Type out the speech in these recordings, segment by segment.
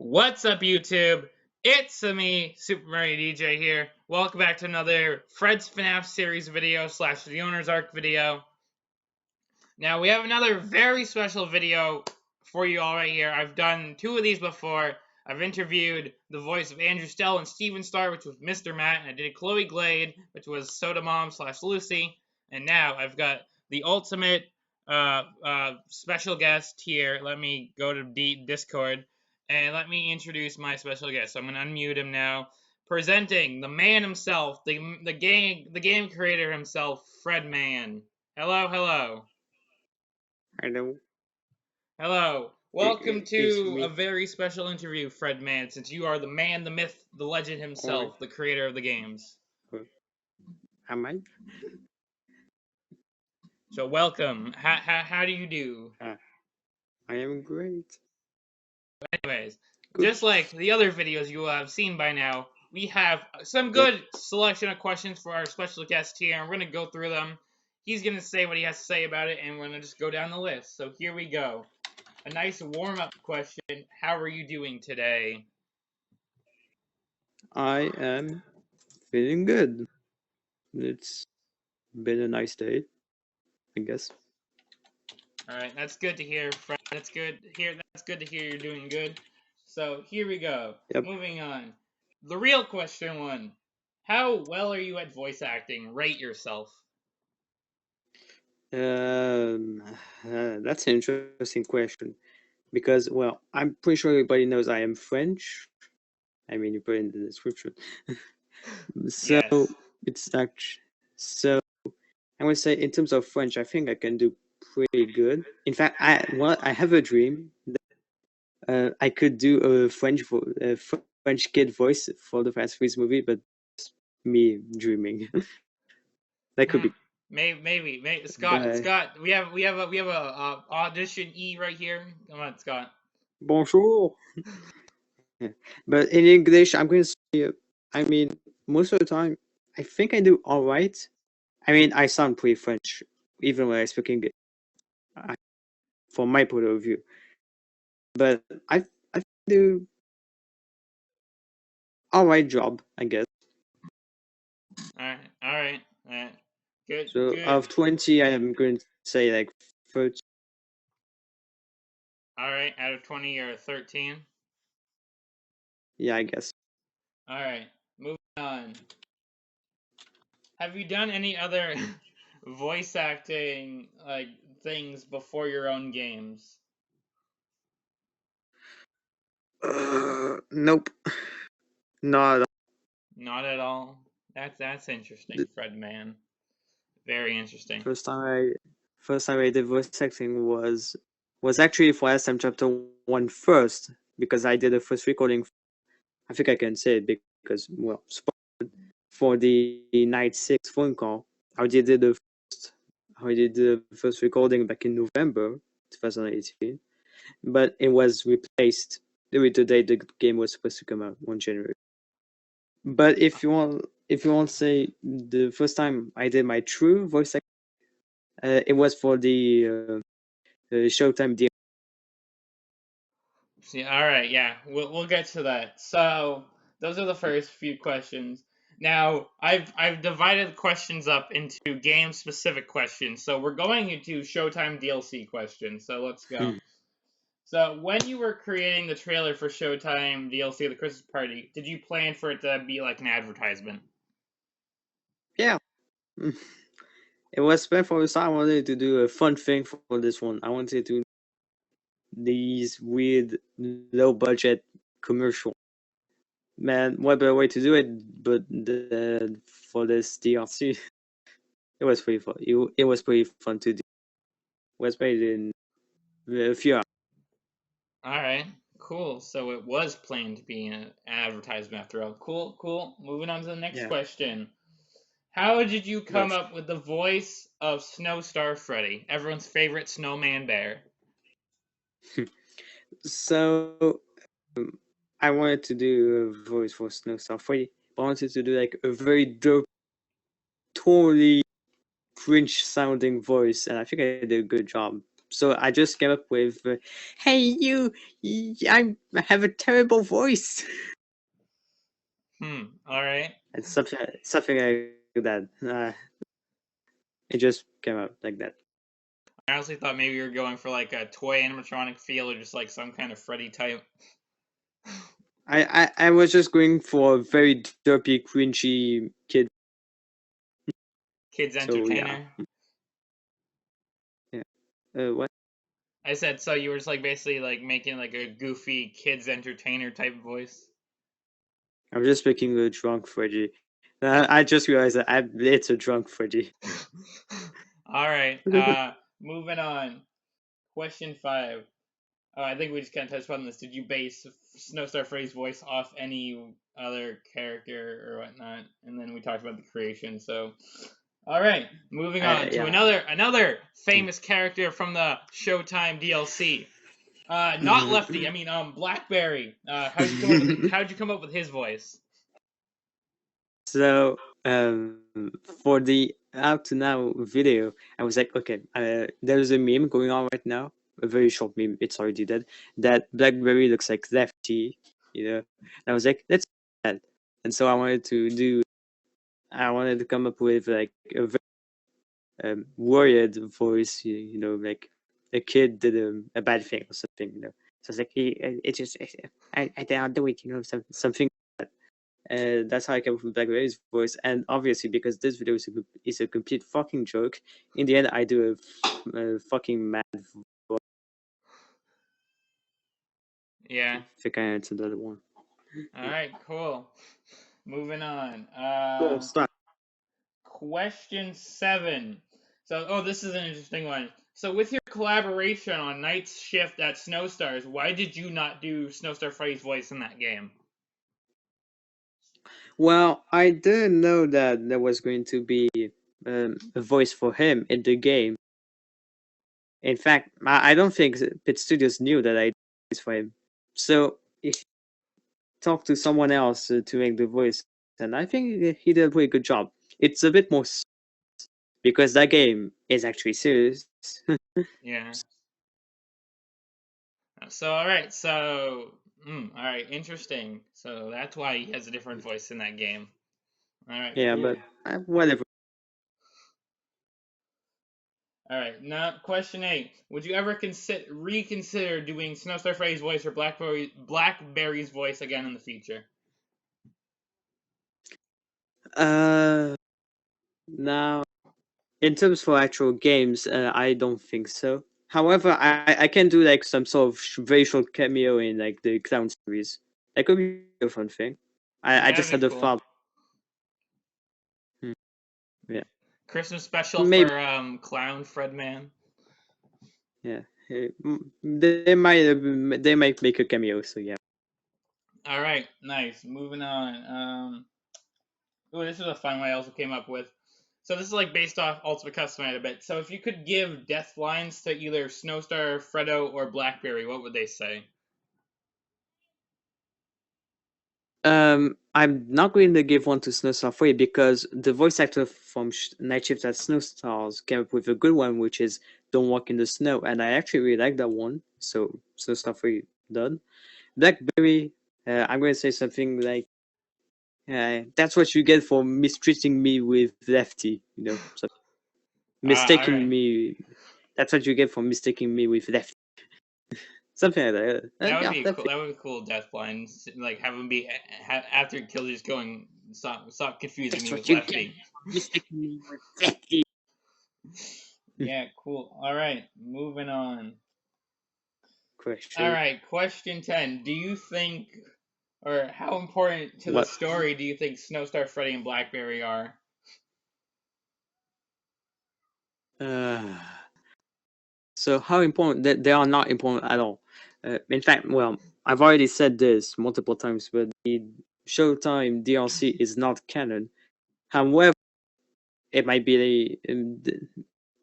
What's up, YouTube? It's me, Super Mario DJ here. Welcome back to another Fred's FNAF series video / the owner's arc video. Now, we have another very special video for you all right here. I've done two of these before. I've interviewed the voice of Andrew Stell and Steven Starr, which was Mr. Matt, and I did Chloe Glade, which was Soda Mom / Lucy. And now I've got the ultimate special guest here. Let me go to Discord. And let me introduce my special guest. So I'm going to unmute him now. Presenting the man himself, the game creator himself, Fred Man. Hello. Hello. Hello. Welcome to me. a very special interview, Fred Man, since you are the man, the myth, the legend himself, the creator of the games. Am I? So welcome. How do you do? I am great. Anyways, just like the other videos you will have seen by now, we have some good selection of questions for our special guest here, and we're going to go through them. He's going to say what he has to say about it, and we're going to just go down the list. So here we go. A nice warm-up question. How are you doing today? I am feeling good. It's been a nice day, I guess. All right, that's good to hear, Fred. That's good to hear you're doing good. So here we go. Yep. Moving on. The real question one. How well are you at voice acting? Rate yourself. That's an interesting question because, well, I'm pretty sure everybody knows I am French. I mean, you put it in the description. So Yes. it's actually so. I would say in terms of French, I think I can do pretty good. In fact, I have a dream that I could do a French kid voice for the Fast Freeze movie, but it's me dreaming. That could be. Maybe. Scott, we have a audition E right here. Come on, Scott. Bonjour. But in English, I'm going to say, I mean, most of the time, I think I do all right. I mean, I sound pretty French, even when I speak English, from my point of view. But I do all right job, I guess. All right. Good. So good. out of 20, I am going to say like 30. All right, out of 20, you're 13. Yeah, I guess. All right, moving on. Have you done any other voice acting like things before your own games? Nope. Not at all. Not at all. That's interesting, Fred Man. Very interesting. First time I did voice acting was actually for Lasttime Chapter 1 first, because I did the first recording. I think I can say it because, well, for the Night 6 phone call, I did the first recording back in November 2018, but it was replaced with the date the game was supposed to come out, 1 January. But if you want to say the first time I did my true voice acting, it was for the Showtime deal. See, all right, yeah, we'll get to that. So those are the first few questions. Now I've divided questions up into game specific questions. So we're going into Showtime DLC questions. So let's go. So when you were creating the trailer for Showtime DLC, The Christmas Party, did you plan for it to be like an advertisement? Yeah. It was planned for us. I wanted to do a fun thing for this one. I wanted to do these weird low budget commercial. Man, what better way to do it but for this DLC? It was pretty fun. It was pretty fun to do. It was made in a few hours. All right, cool. So it was planned to be an advertisement after all. Cool. Moving on to the next question. How did you come up with the voice of Snowstar Freddy, everyone's favorite snowman bear? So I wanted to do a voice for Snowstar Freddy. I wanted to do like a very dope, totally cringe sounding voice, and I think I did a good job. So I just came up with, "Hey, you, I have a terrible voice," All right. and something like that. It just came out like that. I honestly thought maybe you were going for like a toy animatronic feel or just like some kind of Freddy type. I was just going for a very derpy, cringy kid. Kids So yeah, entertainer. yeah. What? I said so you were just like basically like making like a goofy kids entertainer type voice. I'm just making a drunk Freddy. I just realized that it's a drunk Freddy. All right. Moving on. Question 5. Oh, I think we just kind of touched upon this. Did you base Snowstar Freddy's voice off any other character or whatnot? And then we talked about the creation. So, all right, moving on to Yeah. another famous character from the Showtime DLC. Not Lefty. I mean, BlackBerry. How'd you come up with his voice? So for the up to now video, I was like, okay, there's a meme going on right now, a very short meme. It's already dead. That BlackBerry looks like Lefty, you know. And I was like, let's do that. And so I wanted to come up with like a very worried voice, like a kid did a bad thing or something, you know. So it's like it just I don't do it, you know, something. That's how I came up with BlackBerry's voice, and obviously because this video is a complete fucking joke. In the end, I do a fucking mad voice. Yeah. I think I answered that one. All right. Cool. Moving on. Cool, stop. Question 7. So, oh, this is an interesting one. So, with your collaboration on Night's Shift at Snowstars, why did you not do Snowstar Freddy's voice in that game? Well, I didn't know that there was going to be a voice for him in the game. In fact, I don't think Pit Studios knew that I did voice for him. So if you talk to someone else to make the voice, and I think he did a pretty good job. It's a bit more because that game is actually serious. Yeah. So, all right. So, all right. Interesting. So that's why he has a different voice in that game. All right. Yeah, Cool. but whatever. All right. Now, question 8. Would you ever reconsider doing Snowstar Freddy's voice or Blackberry's voice again in the future? Now, in terms for actual games, I don't think so. However, I can do like some sort of very short cameo in like the clown series. That could be a fun thing. I That'd just be had a cool. thought. Yeah, Christmas special maybe. for Clown Fredman. Yeah, they might make a cameo. So yeah. All right, nice. Moving on. Oh, this is a fun one I also came up with. So this is like based off Ultimate Custom Night a bit. So if you could give death lines to either Snowstar, Freddo, or Blackberry, what would they say? I'm not going to give one to Snowstar 3 because the voice actor from Night Shift at Snowstars came up with a good one, which is "Don't Walk in the Snow," and I actually really like that one. So Snowstar 3 done. Blackberry, I'm going to say something like, "That's what you get for mistreating me with Lefty," you know, so All mistaking right. me. That's what you get for mistaking me with Lefty. Something like that. That would Yeah, be that's cool. That would be cool. Death lines, like have him be after he kills, just going, stop confusing me with what you get Lefty. for mistaking me with Lefty. Yeah, cool. All right, moving on. All Question. right, question 10. Do you think, or how important to the What? story do you think Snowstar Freddy and Blackberry are? Uh, so how important? They are not important at all. In fact, well, I've already said this multiple times, but the Showtime DLC is not canon. However, it might be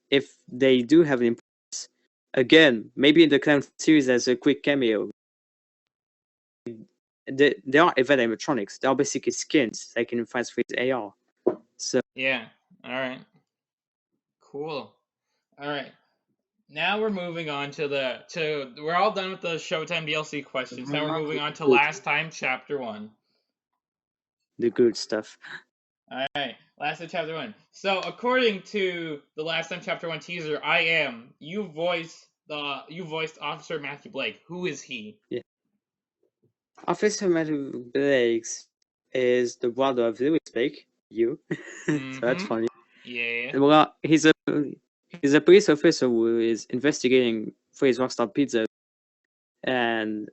if they do have an importance. Again, maybe in the Clown series as a quick cameo. They are event animatronics. They are basically skins, like in Fast Freeze AR. So Yeah. All right. Cool. All right. Now we're moving on to we're all done with the Showtime DLC questions. Now we're moving on to Lasttime Chapter 1. The good stuff. Alright, Lasttime Chapter 1. So according to the Lasttime Chapter 1 teaser, you voiced Officer Matthew Blake. Who is he? Yeah. Officer Matthew Blake is the brother of Lewis Blake, you. So that's funny. Yeah. Well, he's a police officer who is investigating for his Rockstar Pizza, and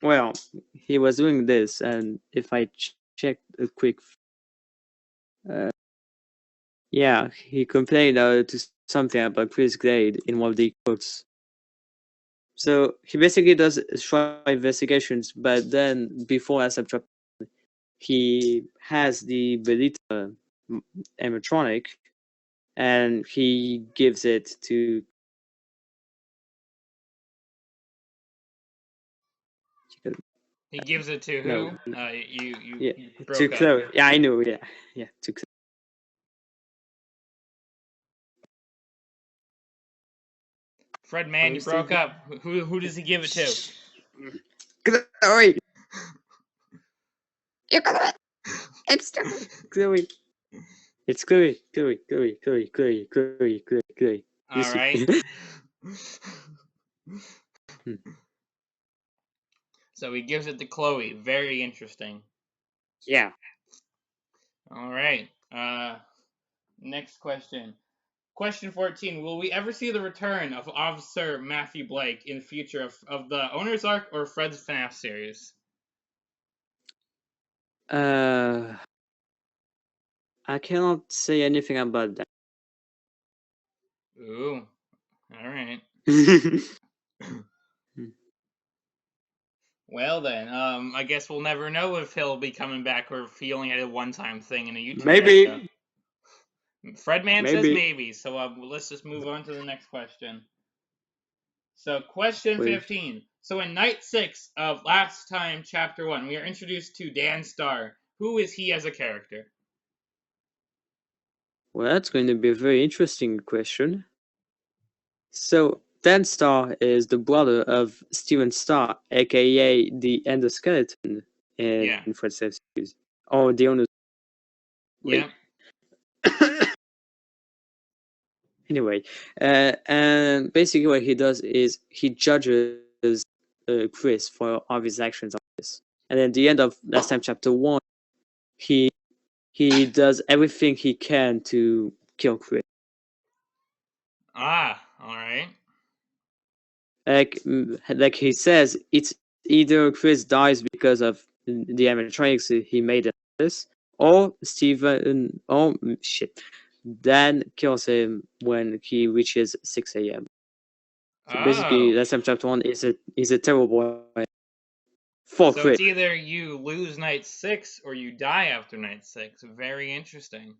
well, he was doing this, and if I check a quick, yeah, he complained to something about Chris Glade in one of the quotes. So he basically does short investigations, but then before Asap he has the Belita animatronic, and he gives it to. He gives it to No. who? You Yeah, broke to up. Chloe. Yeah, I know. Yeah, to Chloe. Fred, man, you broke up. Who does he give it to? Chloe. You got it. It's Chloe. It's Chloe. All right. So he gives it to Chloe. Very interesting. Yeah. All right. Next question. Question 14. Will we ever see the return of Officer Matthew Blake in the future of the Owner's Arc or Fred's FNAF series? I cannot say anything about that. Ooh. All right. Well then, I guess we'll never know if he'll be coming back or if he only had a one-time thing in a YouTube video. Fredman says maybe, so let's just move on to the next question. So, question 15. So, in Night 6 of Lasttime Chapter 1, we are introduced to Dan Starr. Who is he as a character? Well, that's going to be a very interesting question. So, Dan Starr is the brother of Steven Starr, aka the endoskeleton in Fred's series. Or the owner. Yeah. Anyway, and basically what he does is he judges Chris for all of his actions on this. And at the end of Lasttime Chapter 1, he does everything he can to kill Chris. Ah, all right. Like he says, it's either Chris dies because of the animatronics he made in this, or Steven, Dan kills him when he reaches 6 a.m. So basically, Lasttime Chapter 1 is a terrible for so Chris. It's either you lose Night 6 or you die after Night 6. Very interesting.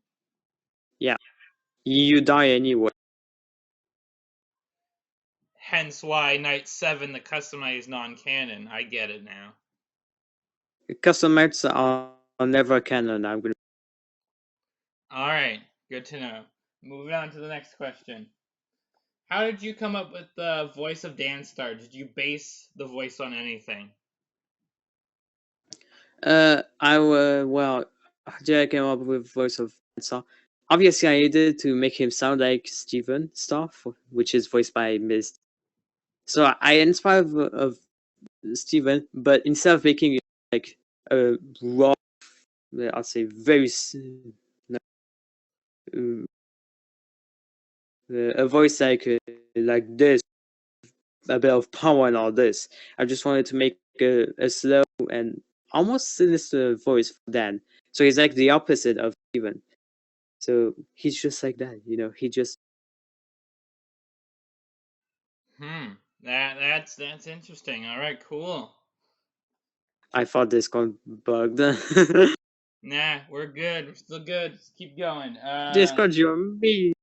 Yeah, you die anyway. Hence why Night 7, the customized non-canon. I get it now. Custom maps are never canon. Alright, good to know. Moving on to the next question. How did you come up with the voice of Dan Starr? Did you base the voice on anything? Well, I came up with voice of Dan Starr. Obviously, I needed to make him sound like Steven Starr, which is voiced by Miss. So I inspired of Steven, but instead of making it like a raw, I'll say very a voice like this, a bit of power and all this. I just wanted to make a slow and almost sinister voice for Dan. So he's like the opposite of Steven. So he's just like that, he just. That's interesting. Alright, cool. I thought this got bugged. Nah, we're good. We're still good. Just keep going. Discord you me.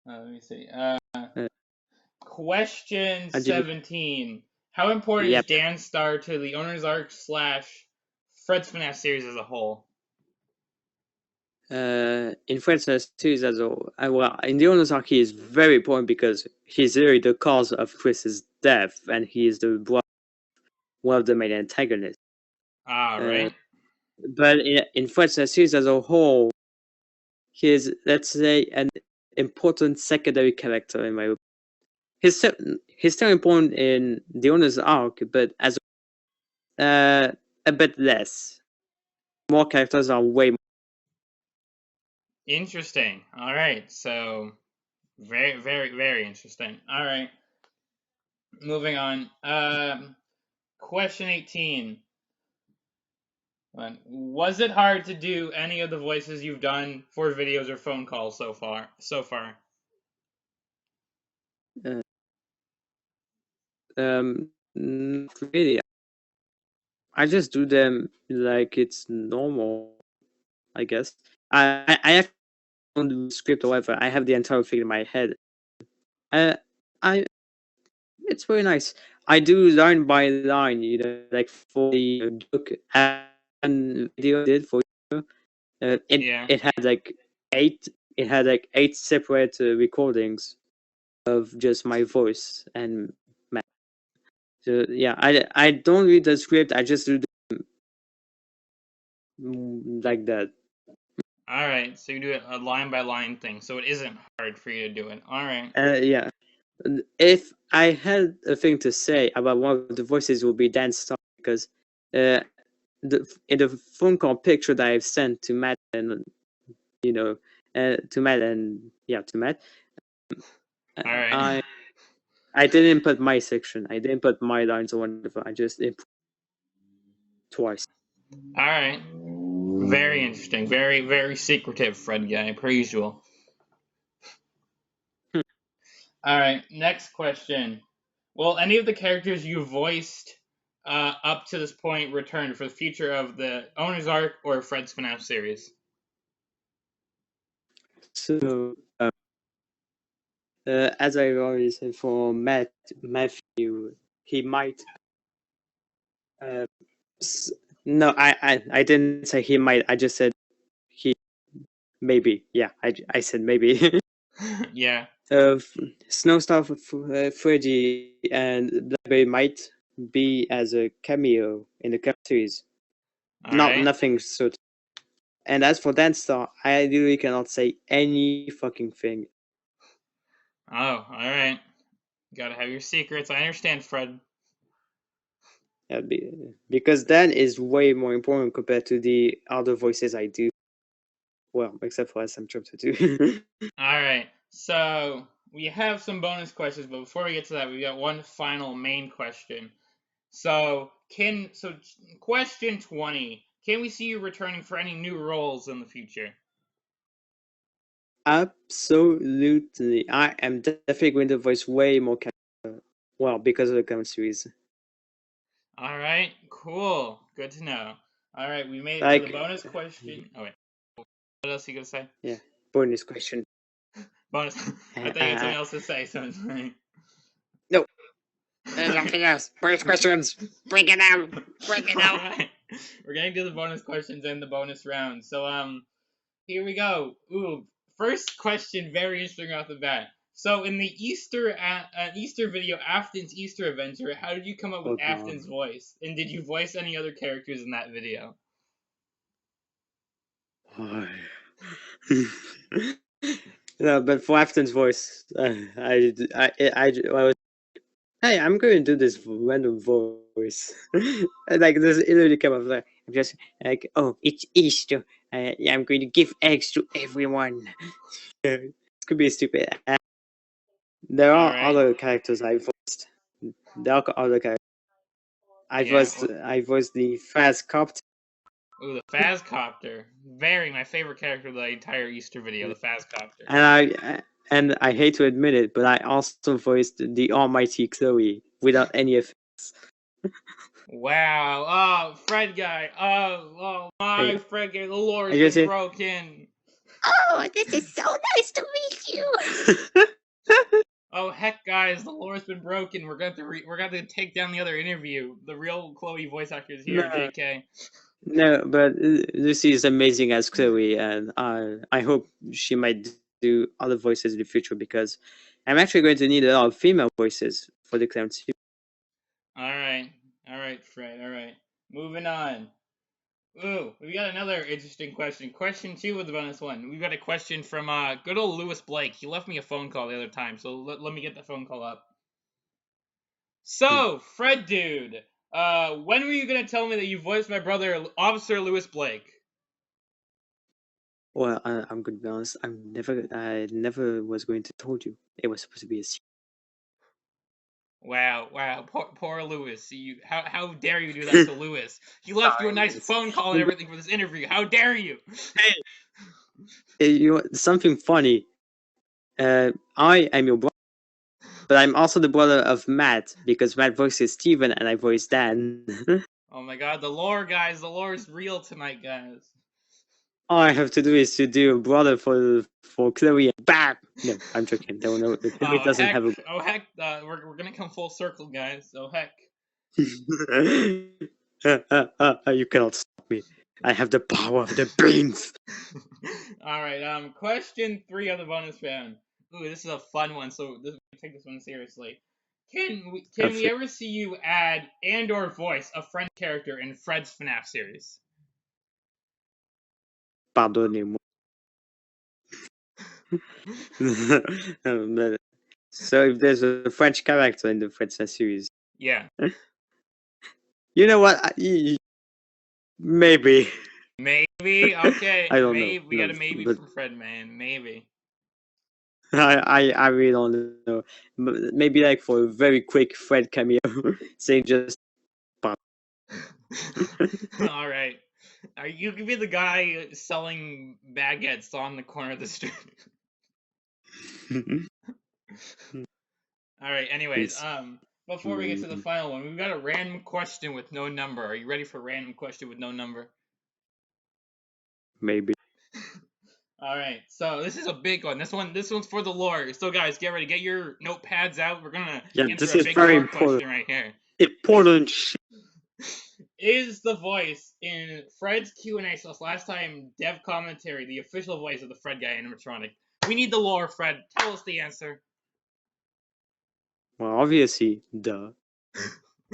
Let me see. Question 17. How important is Dan Starr to the Owner's Arc / Fred's FNAF series as a whole? in Fred's series as well. Well, in the owner's arc, he is very important because he's really the cause of Chris's death, and he is the one of the main antagonists. Right. But in Fred's series as a whole, he is, let's say, an important secondary character in my opinion. He's still important in the owner's arc, but as a bit less. More characters are way more. Interesting. All right. So very, very, very interesting. All right. Moving on. Question 18. Was it hard to do any of the voices you've done for videos or phone calls so far? Not really. I just do them like it's normal, I guess. I have on the script or whatever. I have the entire thing in my head. I it's very nice. I do line by line, like for the joke and video I did for you. It had like eight separate recordings of just my voice and Matt. So yeah, I don't read the script. I just do like that. All right, so you do a line by line thing, so it isn't hard for you to do it. All right. Yeah. If I had a thing to say about one of the voices, it would be Dan Starr, because in the phone call picture that I've sent to Matt and to Matt to Matt, all right. I didn't put my section. I didn't put my lines or whatever. I just input twice. All right. Very interesting. Very, very secretive, Fredguy, per usual. All right. Next question. Will any of the characters you voiced up to this point return for the future of the Owner's Arc or Fred's FNAF series? So, as I already said, for Matthew, he might. No, I didn't say he might. I just said he maybe. Yeah, I said maybe. Yeah. Snowstar, Freddy, and BlackBerry might be as a cameo in the current series. Nothing certain. And as for Danstar, I really cannot say any fucking thing. Oh, all right. Gotta have your secrets. I understand, Fred. Yeah, because Dan is way more important compared to the other voices I do. Well, except for SM Chapter 2. All right. So we have some bonus questions, but before we get to that, we got one final main question. So question 20. Can we see you returning for any new roles in the future? Absolutely. I am definitely going to voice way more characters. Well, because of the current series. All right. Cool. Good to know. All right. We made it to the bonus question. Oh, wait. What else are you going to say? Yeah. Bonus question. Bonus. I thought you had something else to say. So no. There's nothing else. Bonus questions. Break it out. Break it out. Right. We're getting to the bonus questions and the bonus round. So here we go. Ooh, first question, very interesting off the bat. So in the Easter video, Afton's Easter Adventure, how did you come up with Afton's voice? And did you voice any other characters in that video? No, but for Afton's voice, I was, hey, I'm going to do this random voice. Like this, it really came up. Like, I'm just like, oh, it's Easter. I'm going to give eggs to everyone. It could be stupid. There are other characters I voiced. There are other characters. I voiced the Fast Copter. Ooh, the Fazcopter. My favorite character of the entire Easter video, the Fazcopter. And I hate to admit it, but I also voiced the almighty Chloe without any effects. Wow. Oh, Fredguy. Oh, my Fredguy. The lore has been broken. Oh, this is so nice to meet you. Oh heck, guys, the lore's been broken. We're going to take down the other interview. The real Chloe voice actor is here, JK. No, but Lucy is amazing as Chloe, and I hope she might do other voices in the future because I'm actually going to need a lot of female voices for the clown series. All right, Fred. All right, moving on. Ooh, we got another interesting question. Question 2 of the bonus one. We got a question from good old Lewis Blake. He left me a phone call the other time, so let me get the phone call up. So, Fred dude, when were you gonna tell me that you voiced my brother, Officer Lewis Blake? Well, I'm going to be honest. I never was going to told you. It was supposed to be a secret. Wow, poor Lewis. How dare you do that to Lewis? He left you a nice phone call and everything for this interview. How dare you? Hey, you know, something funny. I am your brother, but I'm also the brother of Matt because Matt voices Steven and I voice Dan. Oh my god, the lore, guys. The lore is real tonight, guys. All I have to do is to do a brother for Chloe and bam. No, I'm joking. No, Chloe doesn't have a. Oh heck, we're gonna come full circle, guys. Oh heck. You cannot stop me. I have the power of the beans. All right. Question 3 of the bonus round. Ooh, this is a fun one. So take this one seriously. Can we ever see you add and/or voice a French character in Fred's FNAF series? Pardonnez-moi. So if there's a French character in the French series, Yeah. you know what? Maybe. Maybe. Okay. I don't know. Maybe we got a maybe but from Fred, man. Maybe. I really don't know. Maybe like for a very quick Fred cameo, saying just. All right. You could be the guy selling baguettes on the corner of the street. All right. Anyways, before we get to the final one, we've got a random question with no number. Are you ready for a random question with no number? Maybe. All right. So this is a big one. This one's for the lore. So guys, get ready. Get your notepads out. We're gonna answer this a is big very lore important. question right here. Important. Is the voice in Fred's Q&A / Lasttime dev commentary the official voice of the Fredguy animatronic? We need the lore, Fred. Tell us the answer. Well, obviously, duh.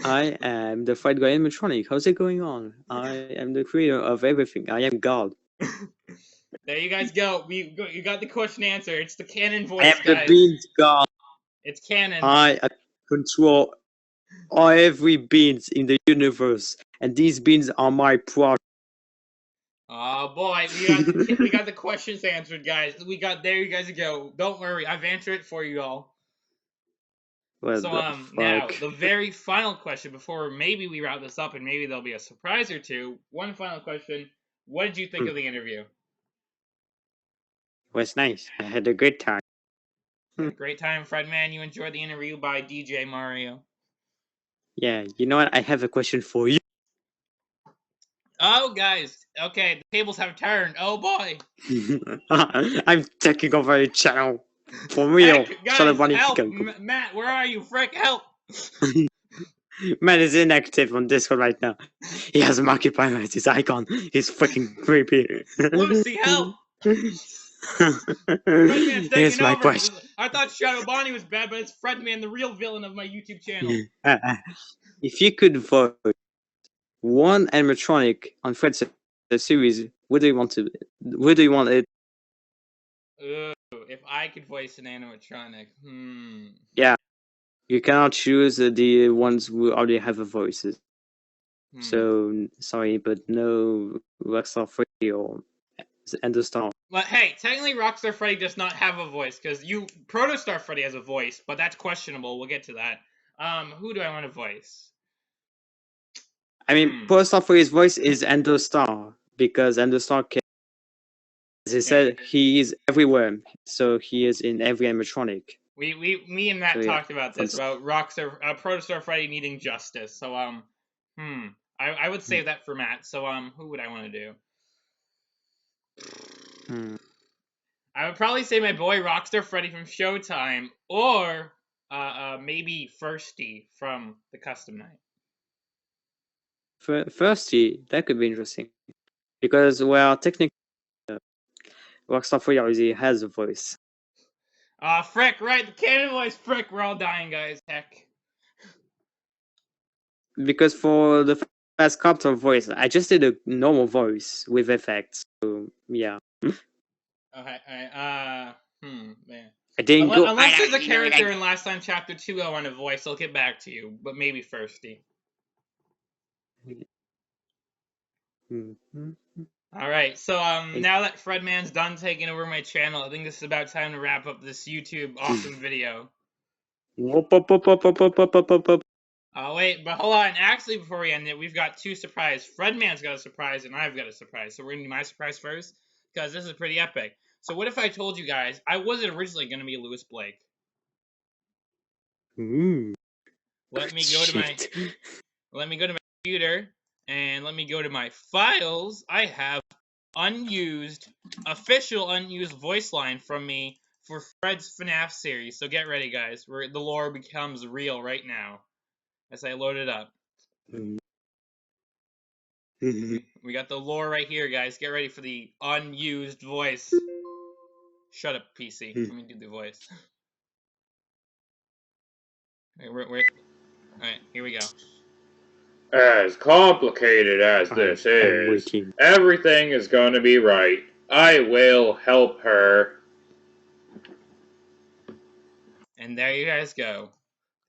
I am the Fredguy animatronic. How's it going on? I am the creator of everything. I am God. There you guys go. You got the question answer. It's the canon voice, I am guys. the beans God. It's canon. I control every beans in the universe, and these beans are my product. Oh boy, we got the questions answered, guys. There you guys go. Don't worry, I've answered it for you all. What So the now fuck? the very final question before maybe we wrap this up and maybe there'll be a surprise or two. One final question. What did you think of the interview? It was nice. I had a great time. Had a great time, Fred man. You enjoyed the interview by DJ Mario. Yeah, you know what? I have a question for you. Oh, guys. Okay, the tables have turned. Oh, boy. I'm taking over the channel. For real. Heck, guys, help. Matt, where are you? Frick, help. Man is inactive on Discord right now. He has a monkey pie as his icon. He's freaking creepy. Lucy, help. Fredman's taking my over. question. I thought Shadow Bonnie was bad, but it's Fredman, the real villain of my YouTube channel. If you could vote one animatronic on Fred's series, would do you want it? Ooh, if I could voice an animatronic, Yeah, you cannot choose the ones who already have a voices. So sorry, but no Rockstar Freddy or Star. But hey, technically Rockstar Freddy does not have a voice because Protostar Freddy has a voice, but that's questionable. We'll get to that. Who do I want to voice? I mean, Protostar Freddy's voice is Star because Star can. As I said, he is everywhere, so he is in every animatronic. Me and Matt talked about this about Protostar Freddy needing justice. So I would save that for Matt. So who would I want to do? I would probably say my boy Rockstar Freddy from Showtime, or maybe Firsty from the Custom Night. Firstly, that could be interesting because well, technically, Rockstar already has a voice. Frick, right? The canon voice, frick. We're all dying, guys. Heck. Because for the first couple of voice, I just did a normal voice with effects. So yeah, Okay, man. I didn't go. Unless there's a character in Lasttime Chapter 2 I want to voice, I'll get back to you. But maybe Firsty. Alright, so now that Fredman's done taking over my channel, I think this is about time to wrap up this YouTube awesome video. Oh wait, but hold on. Actually, before we end it, we've got two surprises. Fredman's got a surprise, and I've got a surprise. So we're gonna do my surprise first, because this is pretty epic. So what if I told you guys I wasn't originally gonna be Lewis Blake? Let me go to my computer, and let me go to my files. I have official unused voice line from me for Fred's FNAF series. So get ready, guys. The lore becomes real right now as I load it up. We got the lore right here, guys. Get ready for the unused voice. Shut up, PC. Let me do the voice. Alright, here we go. As complicated as this is, everything is going to be right. I will help her. And there you guys go.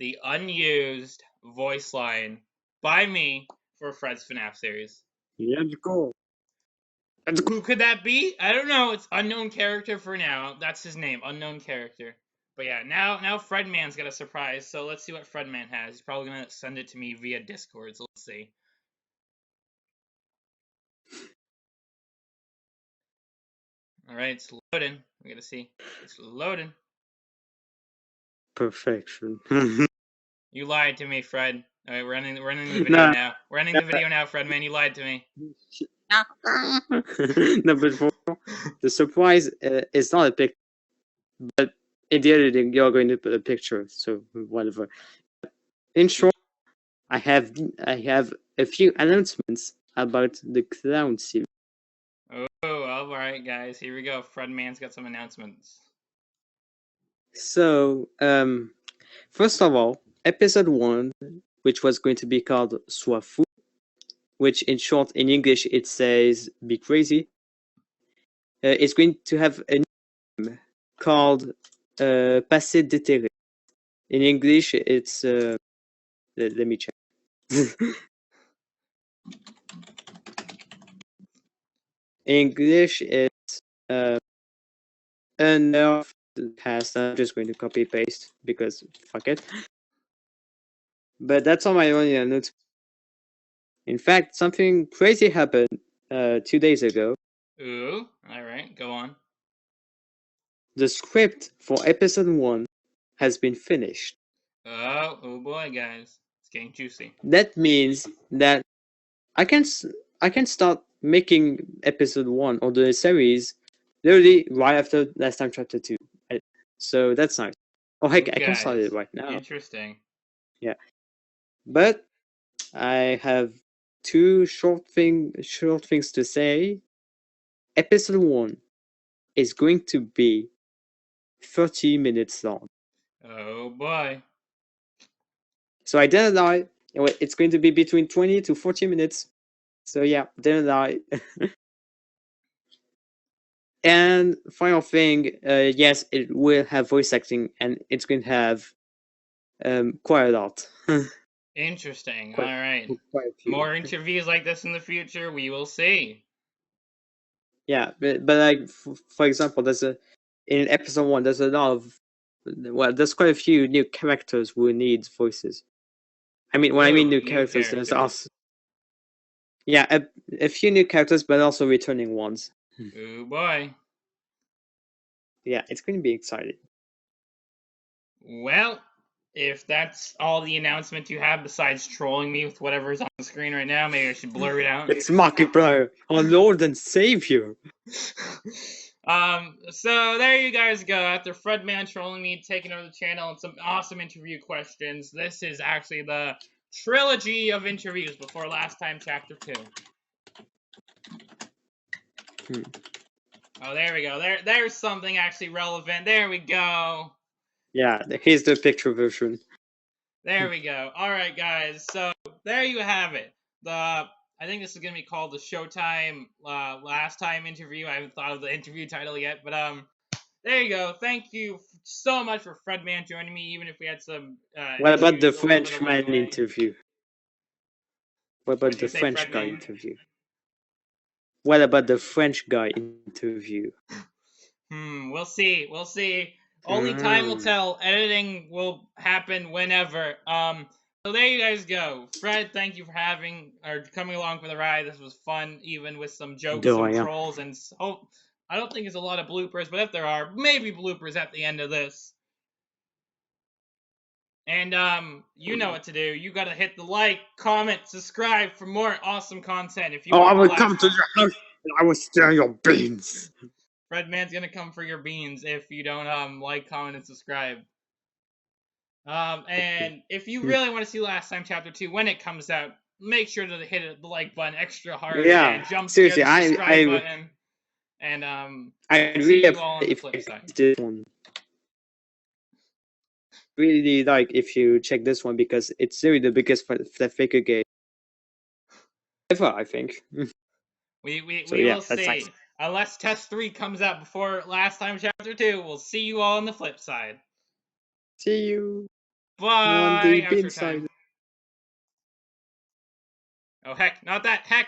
The unused voice line by me for Fred's FNAF series. Let's go. Who could that be? I don't know. It's unknown character for now. That's his name, unknown character. But yeah, now Fredman's got a surprise. So let's see what Fredman has. He's probably gonna send it to me via Discord. So let's see. All right, it's loading. We gotta see. It's loading. Perfection. You lied to me, Fred. All right, we're ending the video now. We're ending the video now, Fredman. You lied to me. Number 4. The surprise is not a picture, but in the editing you're going to put a picture. So whatever. In short, I have a few announcements about the clown series. Oh, all right, guys. Here we go. Fredman's got some announcements. So, first of all, episode 1, which was going to be called Sois fou, which in short, in English, it says be crazy, is going to have a name called Passé déterré. In English, it's let me check. In English, it's unearthed past. I'm just going to copy paste because fuck it. But that's all my only announcement. In fact, something crazy happened 2 days ago. Ooh, all right, go on. The script for episode 1 has been finished. Oh boy, guys, it's getting juicy. That means that I can start making episode 1 of the series literally right after Lasttime Chapter 2. So that's nice. Oh heck, I can start it right now. Interesting. Yeah, but I have two short things to say. Episode 1 is going to be 30 minutes long. Oh boy. So I didn't lie. It's going to be between 20 to 40 minutes. So yeah, didn't lie. And final thing, yes, it will have voice acting, and it's going to have quite a lot. Interesting. All right. More interviews like this in the future, we will see. Yeah, but like for example, in episode 1, there's a lot of there's quite a few new characters who need voices. I mean, when I mean new characters, there's also a few new characters, but also returning ones. Oh boy. Yeah, it's going to be exciting. Well, if that's all the announcement you have besides trolling me with whatever's on the screen right now, maybe I should blur it out. It's Markiplier, our Lord and Savior. So there you guys go. After Fredman trolling me, taking over the channel, and some awesome interview questions, this is actually the trilogy of interviews before Lasttime Chapter 2. Oh, there we go. There's something actually relevant. There we go. Yeah, here's the picture version. There we go. All right, guys. So there you have it. I think this is gonna be called the Showtime Lasttime interview. I haven't thought of the interview title yet, but there you go. Thank you so much for Fredman joining me, even if we had some. What about the issues a little bit Frenchman along the way. interview? What about What'd the you say, French guy Fredman? interview? What about the French guy interview? We'll see. We'll see. Only time will tell. Editing will happen whenever. So there you guys go. Fred, thank you for coming along for the ride. This was fun, even with some jokes and trolls, and I don't think there's a lot of bloopers, but if there are, maybe bloopers at the end of this. And you know what to do. You gotta hit the like, comment, subscribe for more awesome content. If you I will come to your house and I will steal your beans. Fredman's gonna come for your beans if you don't like, comment, and subscribe. And if you really want to see Lasttime Chapter 2 when it comes out, make sure to hit the like button extra hard and jump to the subscribe button. And I see you all on the flip side. This one. Really like if you check this one because it's really the biggest figure game ever, I think. We will see. Nice. Unless Test 3 comes out before Lasttime Chapter 2, we'll see you all on the flip side. See you. Bye. On the bin side. Oh, heck, not that. Heck.